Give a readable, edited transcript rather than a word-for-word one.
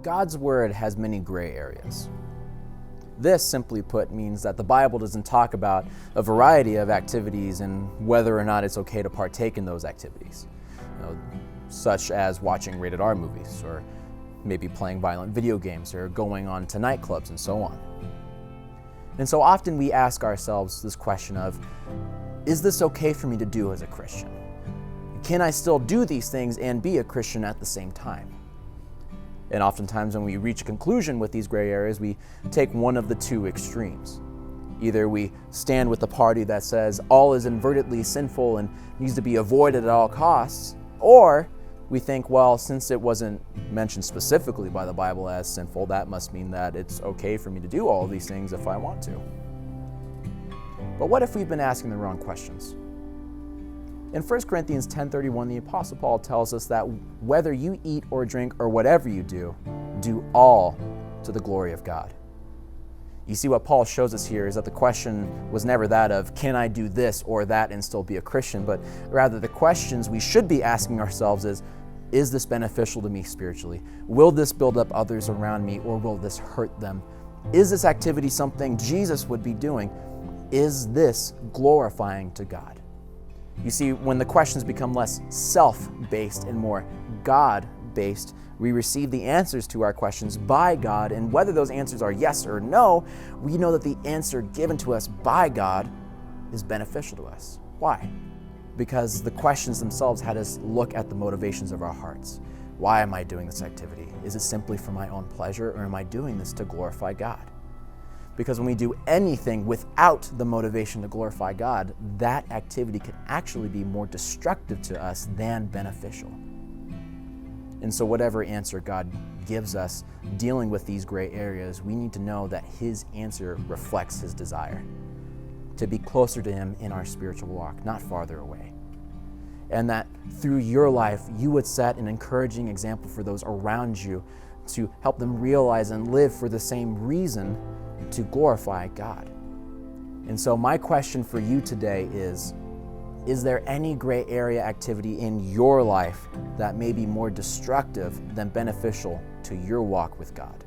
God's Word has many gray areas. This, simply put, means that the Bible doesn't talk about a variety of activities and whether or not it's okay to partake in those activities, such as watching rated R movies, or maybe playing violent video games, or going on to nightclubs, and so on. And so often we ask ourselves this question of, is this okay for me to do as a Christian? Can I still do these things and be a Christian at the same time? And oftentimes when we reach a conclusion with these gray areas, we take one of the two extremes. Either we stand with the party that says all is inadvertently sinful and needs to be avoided at all costs, or we think, well, since it wasn't mentioned specifically by the Bible as sinful, that must mean that it's okay for me to do all of these things if I want to. But what if we've been asking the wrong questions? In 1 Corinthians 10:31, the Apostle Paul tells us that whether you eat or drink or whatever you do all to the glory of God. You see, what Paul shows us here is that the question was never that of, can I do this or that and still be a Christian? But rather the questions we should be asking ourselves is this beneficial to me spiritually? Will this build up others around me, or will this hurt them? Is this activity something Jesus would be doing? Is this glorifying to God? You see, when the questions become less self-based and more God-based, we receive the answers to our questions by God, and whether those answers are yes or no, we know that the answer given to us by God is beneficial to us. Why? Because the questions themselves had us look at the motivations of our hearts. Why am I doing this activity? Is it simply for my own pleasure, or am I doing this to glorify God? Because when we do anything without the motivation to glorify God, that activity can actually be more destructive to us than beneficial. And so whatever answer God gives us dealing with these gray areas, we need to know that His answer reflects His desire to be closer to Him in our spiritual walk, not farther away. And that through your life, you would set an encouraging example for those around you to help them realize and live for the same reason, to glorify God. And so my question for you today is there any gray area activity in your life that may be more destructive than beneficial to your walk with God?